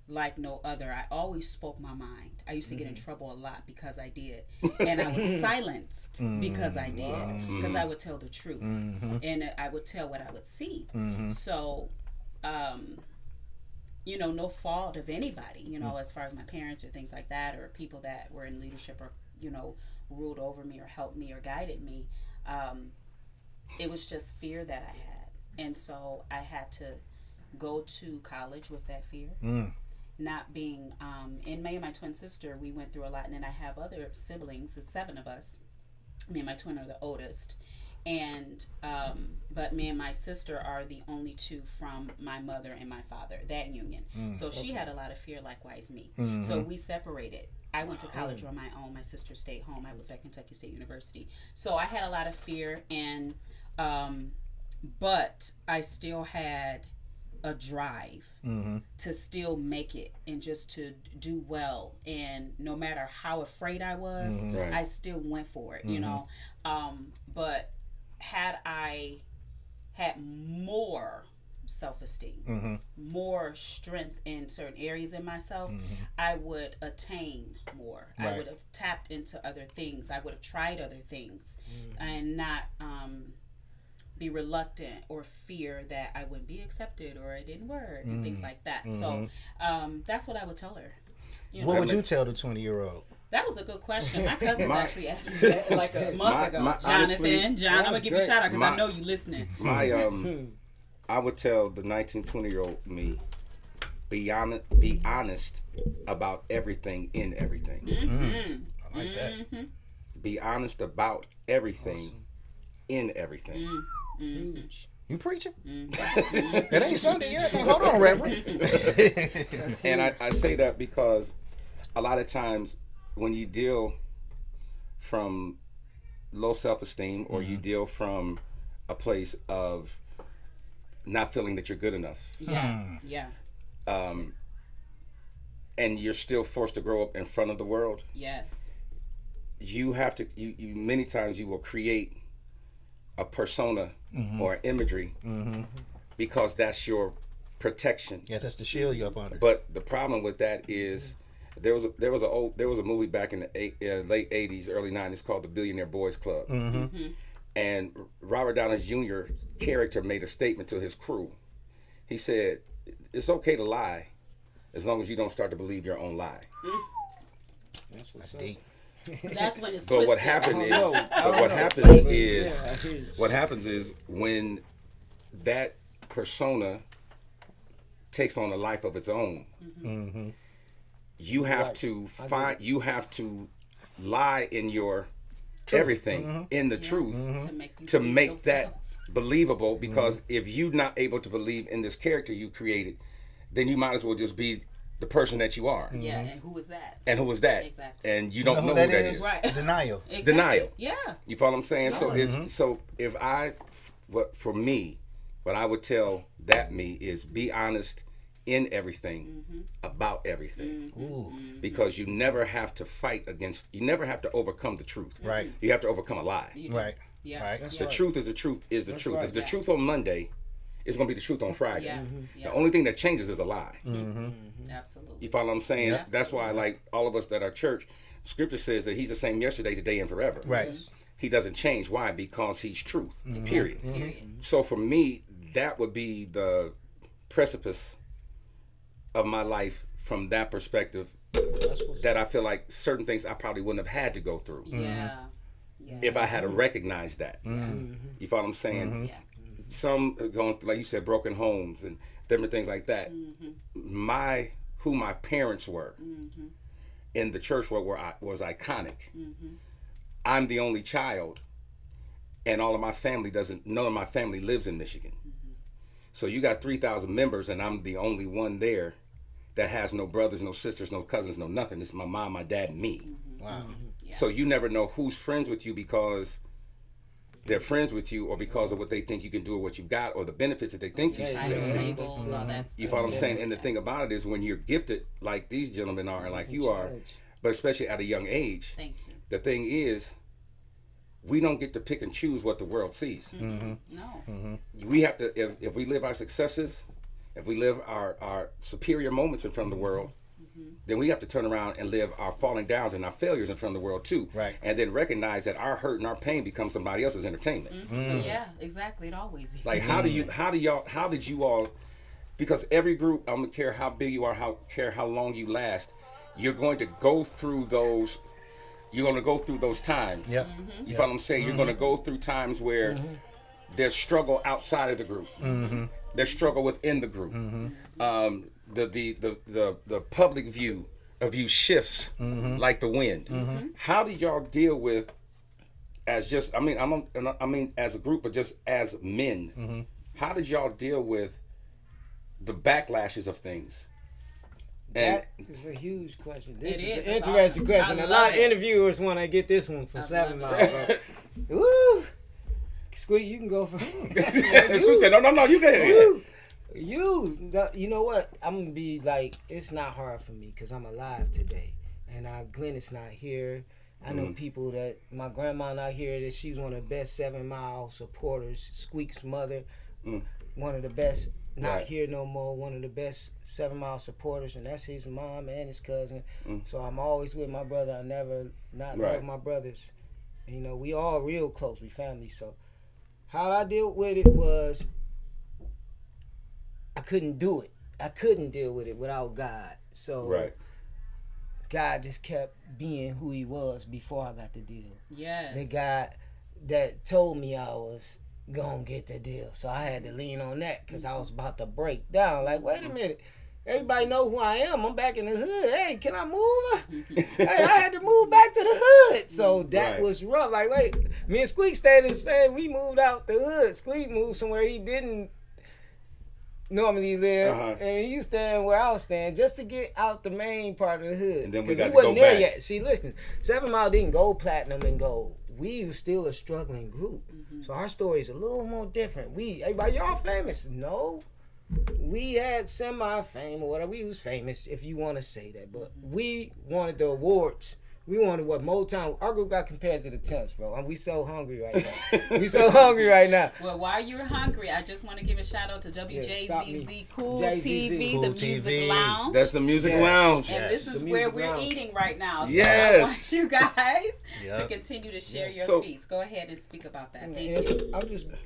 like no other. I always spoke my mind. I used to get in trouble a lot because I did. And I was silenced because I did. Because I would tell the truth. And I would tell what I would see. So, you know, no fault of anybody, you know, as far as my parents or things like that, or people that were in leadership or, you know, ruled over me or helped me or guided me. It was just fear that I had. And so I had to go to college with that fear. Not being, and me and my twin sister, we went through a lot. And then I have other siblings, there's 7 of us. Me and my twin are the oldest. And but me and my sister are the only 2 from my mother and my father, that union. So she had a lot of fear, likewise me. So we separated. I went to college on my own. My sister stayed home. I was at Kentucky State University. So I had a lot of fear, and but I still had a drive to still make it and just to do well. And no matter how afraid I was, I still went for it, you know. But had I had more self-esteem, more strength in certain areas in myself, I would attain more. Right. I would have tapped into other things. I would have tried other things and not be reluctant or fear that I wouldn't be accepted or it didn't work and things like that. So that's what I would tell her. You know? What would you tell the 20-year-old? That was a good question. My cousins actually asked me that like a month ago. Honestly, John, I'm going to give you a shout out because I know you listening. I would tell the 19, 20-year-old me, be honest about everything in everything. I like that. Be honest about everything in everything. Huge. You preaching? It ain't Sunday yet. Now, hold on, Reverend. And I say that because a lot of times when you deal from low self-esteem or you deal from a place of not feeling that you're good enough. Yeah. And you're still forced to grow up in front of the world. Yes. You have to, you many times you will create a persona or imagery because that's your protection. Yeah, that's the shield you up under. But the problem with that is there was a movie back in the late 80s, early 90s called The Billionaire Boys Club. And Robert Downey Jr. character made a statement to his crew. He said, "It's okay to lie as long as you don't start to believe your own lie." That's deep. That's when it's But twisted. what happens is when that persona takes on a life of its own, you have to lie in your everything in the truth to make that believable, because if you're not able to believe in this character you created, then you might as well just be the person that you are. Yeah, and who is that? Exactly. And you don't know who that is. Right. Denial. Exactly. Denial. Yeah. You follow what I'm saying? So for me, what I would tell that me is be honest in everything about everything. Because you never have to you never have to overcome the truth. Right. You have to overcome a lie. Right. Yeah. Right. The truth is the truth is the truth. right. If the truth on Monday is going to be the truth on Friday. Yeah. The only thing that changes is a lie. Absolutely. You follow what I'm saying? Yeah. That's why, like all of us that are church, Scripture says that He's the same yesterday, today, and forever. Right. He doesn't change. Why? Because He's truth. Period. So for me, that would be the precipice of my life from that perspective. That I feel like certain things I probably wouldn't have had to go through if I had to recognize that. You follow what I'm saying? Yeah. Some going through, like you said, broken homes and different things like that. Who my parents were in the church world was iconic. I'm the only child, and none of my family lives in Michigan. So you got 3,000 members, and I'm the only one there that has no brothers, no sisters, no cousins, no nothing. It's my mom, my dad, and me. Wow. Yeah. So you never know who's friends with you because they're friends with you, or because of what they think you can do, or what you've got, or the benefits that they think you Title, see. labels, all that stuff. You follow what I'm saying? And the thing about it is, when you're gifted like these gentlemen are, and like you are, but especially at a young age, Thank you. the thing is, we don't get to pick and choose what the world sees. No. We have to, if we live our successes, if we live our superior moments in front of the world, then we have to turn around and live our falling downs and our failures in front of the world too. Right. And then recognize that our hurt and our pain becomes somebody else's entertainment. Yeah, exactly. It always is. Like how did you all, because every group, I don't care how big you are, care how long you last, you're going to go through those times. Yep. You follow what I'm saying? You're going to go through times where there's struggle outside of the group. There's struggle within the group. The public view of you shifts like the wind. How did y'all deal with, as just, I mean as a group, but just as men, how did y'all deal with the backlashes of things? That is a huge question. This is an It's interesting awesome. question. I A love lot of it. interviewers want to get this one from I 7 love Mile. Bro. Woo! Squeak, you can go first. Who said, no, you can. You know what? I'm gonna be like, it's not hard for me because I'm alive today, and Glenn is not here. I know people that my grandma not here. That she's one of the best 7 Mile supporters. Squeak's mother, one of the best. Not here no more. One of the best 7 Mile supporters, and that's his mom and his cousin. So I'm always with my brother. I never not love my brothers. And, you know, we all real close. We family. So how I dealt with it was, I couldn't do it. I couldn't deal with it without God. So God just kept being who He was before I got the deal. Yes. The God that told me I was gonna get the deal. So I had to lean on that because I was about to break down. Like, wait a minute. Everybody know who I am. I'm back in the hood. Hey, can I move? Hey, I had to move back to the hood. So that was rough. Like, wait, me and Squeak stayed in the same. We moved out the hood. Squeak moved somewhere he didn't normally live, and he was staying where I was staying just to get out the main part of the hood. And then we got to wasn't go there back. yet. See, listen, 7 Mile didn't go platinum and gold. we was still a struggling group. So our story is a little more different. Everybody, y'all famous? No. We had semi-fame or whatever. We was famous, if you want to say that. But we wanted the awards. We wanted what Motown. Our group got compared to the Temps, bro. And we so hungry right now. We so hungry right now. Well, while you're hungry, I just want to give a shout out to WJZZ Cool TV, Cool the TV. Music Lounge. That's the Music Lounge. And this is where we're eating right now. So Yes. I want you guys to continue to share your feast. Go ahead and speak about that. Thank you.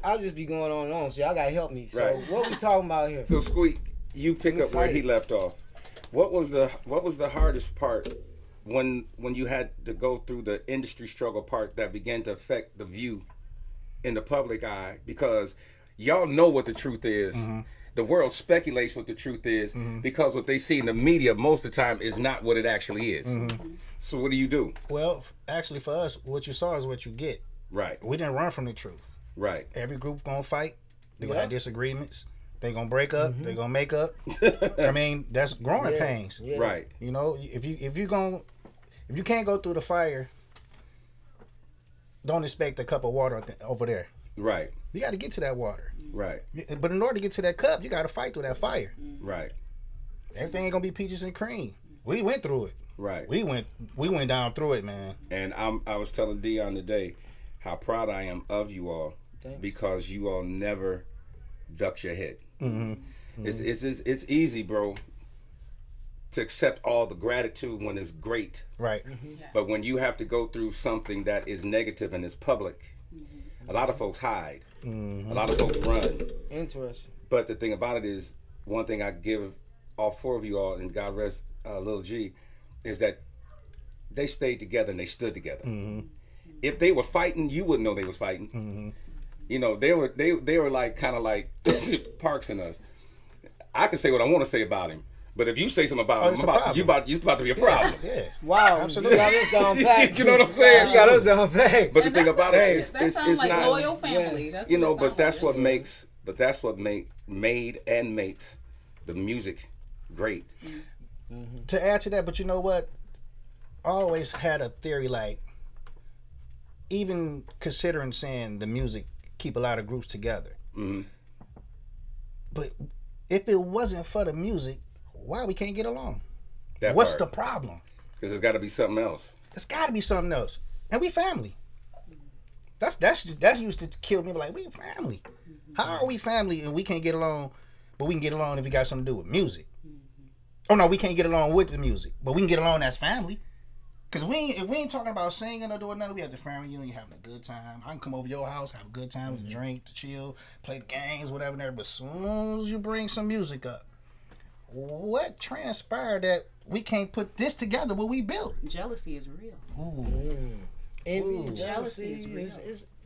I'll just be going on and on. So y'all gotta help me. So Right. what we talking about here? So Squeak, you pick up where he left off. What was the hardest part when you had to go through the industry struggle part that began to affect the view in the public eye? Because y'all know what the truth is. The world speculates what the truth is because what they see in the media most of the time is not what it actually is. So what do you do? Well, actually, for us, what you saw is what you get. Right. We didn't run from the truth. Right. Every group's gonna fight. They're gonna have disagreements. They gonna break up. They gonna make up. I mean, that's growing pains. Yeah. Right. You know, if you can't go through the fire, don't expect a cup of water over there. Right. You got to get to that water. Right. But in order to get to that cup, you got to fight through that fire. Right. Everything ain't gonna be peaches and cream. We went through it. Right. We went down through it, man. And I was telling Dion today how proud I am of you all. Thanks. Because you all never ducked your head. It's easy, bro, to accept all the gratitude when it's great. Right. But when you have to go through something that is negative and is public, a lot of folks hide. A lot of folks run. Interesting. But the thing about it is, one thing I give all four of you all, and God rest Lil G, is that they stayed together and they stood together. If they were fighting, you wouldn't know they was fighting. You know, they were like kind of like Parks and us. I can say what I want to say about him, but if you say something about him, it's about to be a problem. Yeah. Wow. Absolutely. You got us down pat. You know what I'm saying? You got us down pat. But the thing about it is, that sounds like not loyal family. That's you what know. it But sounds that's like. what makes. But that's what made and makes the music great. To add to that, but you know what? I always had a theory, like, even considering saying the music keep a lot of groups together. But if it wasn't for the music, why we can't get along? What's the problem? Because there's got to be something else. There's got to be something else. And we family. That's used to kill me. Like, we family. How are we family and we can't get along, but we can get along if it got something to do with music? Oh no, we can't get along with the music, but we can get along as family. Cause if we ain't talking about singing or doing nothing, we have the family reunion, having a good time. I can come over to your house, have a good time, we drink, chill, play the games, whatever. But as soon as you bring some music up, what transpired that we can't put this together? What we built? Jealousy is real. Envy, Jealousy is real.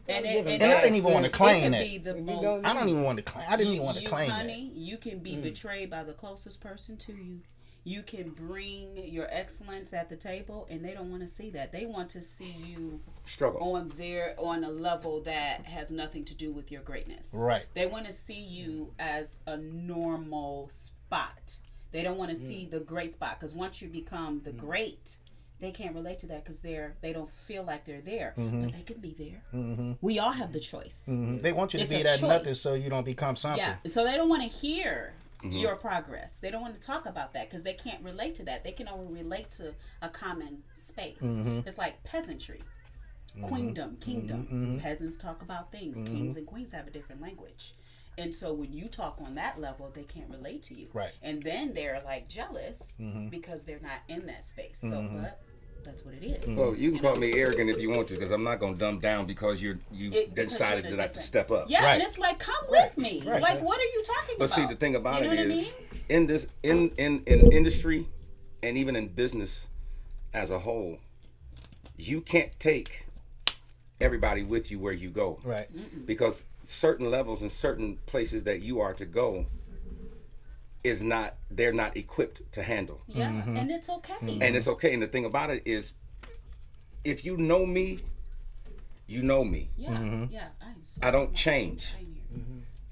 And I didn't even want to claim that. It could be the most. I don't even want to claim. I didn't even want to claim honey, that. You can be betrayed by the closest person to you. You can bring your excellence at the table, and they don't want to see that. They want to see you Struggle on a level that has nothing to do with your greatness. Right. They want to see you as a normal spot. They don't want to see the great spot, because once you become the great, they can't relate to that because they don't feel like they're there, but they can be there. We all have the choice. They want you to It's be a that choice. nothing so you don't become something. Yeah, so they don't want to hear your progress. They don't want to talk about that because they can't relate to that. They can only relate to a common space. It's like peasantry, queendom, kingdom. Peasants talk about things. Kings and queens have a different language. And so when you talk on that level, they can't relate to you. Right. And then they're like jealous because they're not in that space. So, but that's what it is. Well, you can call me arrogant if you want to, because I'm not gonna dumb down because you decided that I have to step up. Yeah, Right. and it's like, come with me. Right. Like, what are you talking But about? see, the thing about You know it what I is, mean? in this in industry, and even in business as a whole, you can't take everybody with you where you go. Right. Because certain levels and certain places that you are to go they're not equipped to handle. Yeah, and it's okay. And it's okay. And the thing about it is, if you know me, you know me. Yeah, yeah. I'm so I don't much change. same here.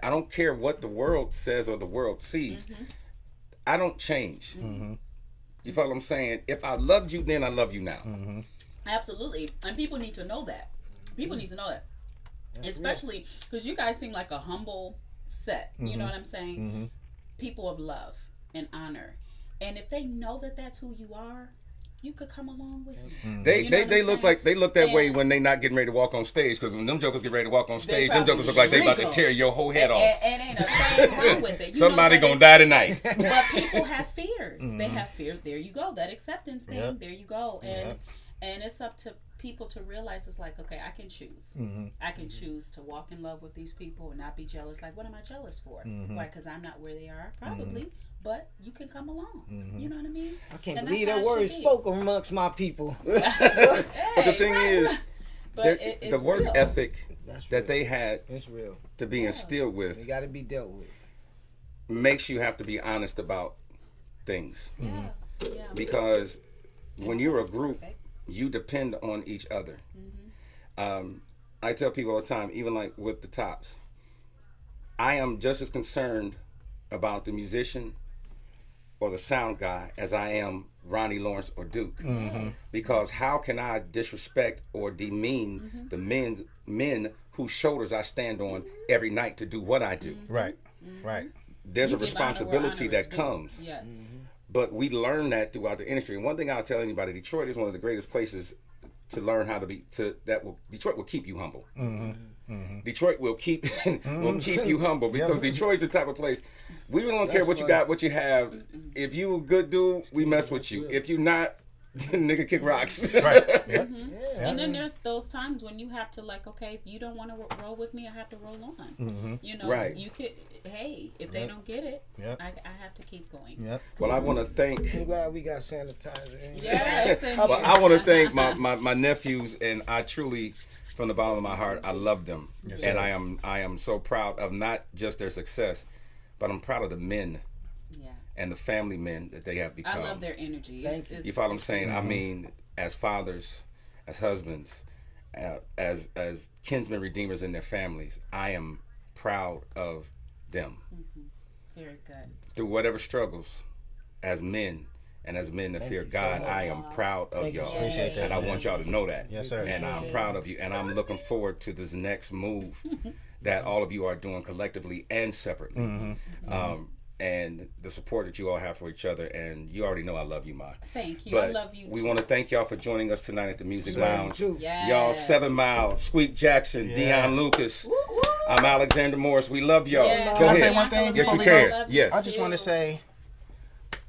I don't care what the world says or the world sees. I don't change. You follow what I'm saying? If I loved you then, I love you now. Absolutely. And people need to know that. People need to know that. Especially because you guys seem like a humble set. You know what I'm saying? People of love and honor. And if they know that that's who you are, you could come along with me. They look like they look that way when they not getting ready to walk on stage. Because when them jokers get ready to walk on stage, them jokers look like they about to tear your whole head off. And ain't a thing wrong with it. Somebody gonna die tonight. But people have fears. They have fear. There you go. That acceptance thing. Yep. There you go. And it's up to people to realize it's like, okay, I can choose. I can choose to walk in love with these people and not be jealous. Like, what am I jealous for? Why? Because I'm not where they are? Probably. But you can come along. You know what I mean? I can't believe that word spoken amongst my people. But the thing is, the work ethic that they had to be instilled with, it got to be dealt with. Makes you have to be honest about things. Because when you're a group, you depend on each other. I tell people all the time, even like with the Tops, I am just as concerned about the musician or the sound guy as I am Ronnie Lawrence or Duke. Because how can I disrespect or demean the men whose shoulders I stand on every night to do what I do? Right. There's a responsibility that comes. But we learn that throughout the industry. And one thing I'll tell anybody, Detroit is one of the greatest places to learn how to be. Detroit will keep you humble. Detroit will keep you humble because Detroit's the type of place we really don't care what you got, what you have. If you a good dude, we mess with you. If you not, nigga kick rocks. And then there's those times when you have to like, okay, if you don't want to roll with me, I have to roll on. You know, you could. Hey, if they don't get it, I have to keep going. Well, I want to thank. I'm glad we got sanitizer in. Well, I want to thank my nephews, and I truly, from the bottom of my heart, I love them, and I am so proud of not just their success, but I'm proud of the men. And the family men that they have become. I love their energy. You follow what I'm saying? I mean, as fathers, as husbands, as kinsmen redeemers in their families, I am proud of them. Very good. Through whatever struggles, as men and as men that fear God, I am proud of y'all. Appreciate that, and I want y'all to know that. Yes, sir. And I'm proud of you. And I'm looking forward to this next move that all of you are doing collectively and separately. And the support that you all have for each other. And you already know I love you, Ma. Thank you. But I love you too. we want to thank y'all for joining us tonight at the Music Lounge. Yes. Y'all, 7 Mile, Squeak Jackson, Dion Lucas. I'm Alexander Morris. We love y'all. Yes. Can I say one thing? Yes, you before we can. go? Yes. I just want to say,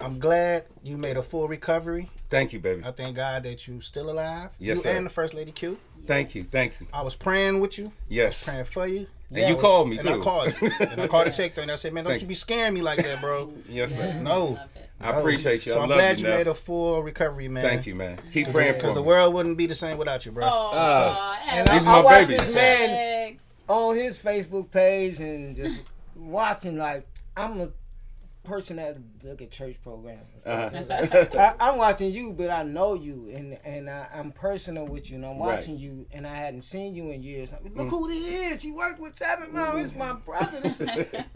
I'm glad you made a full recovery. Thank you, baby. I thank God that you still alive. Yes, you sir. and the First Lady Q. Thank you. Thank you. I was praying with you. Yes. Praying for you. And you called me, too. And I called you. And I called a check and I said, man, don't you be scaring me like that, bro. Yes, sir. No. I appreciate you. So I I'm love glad you, you Neff. made a full recovery, man. Thank you, man. Keep praying for Because me. the world wouldn't be the same without you, bro. And These I are my watched babies. this man on his Facebook page and just watching, like, I'm a person that look at church programs and stuff. I'm watching you, but I know you, and I'm personal with you, and I'm watching you, and I hadn't seen you in years. Look who this is. He worked with 7 Mile. This is my brother. This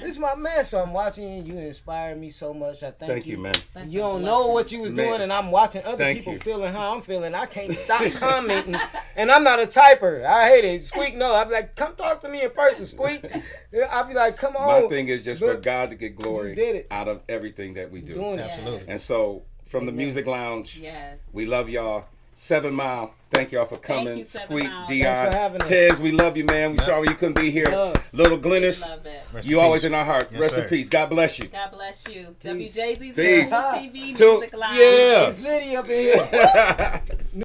is my man. So I'm watching you. You inspire me so much. I thank you, man. You don't know what you was doing, and I'm watching other people feeling how I'm feeling. I can't stop commenting, and I'm not a typer. I hate it. Squeak, no. I'd be like, come talk to me in person, Squeak. I'd be like, come on. My thing is just for God to get glory out of everything that we do. Absolutely. And so, from the Music Lounge, we love y'all. 7 Mile, thank y'all for coming. Squeak, Dion, Tez, we love you, man. We sorry you couldn't be here. Little Glennis, you always in our heart. Rest in peace. God bless you. God bless you. WJZZ Peace. TV Music Lounge. Yeah. It's Liddy up in here.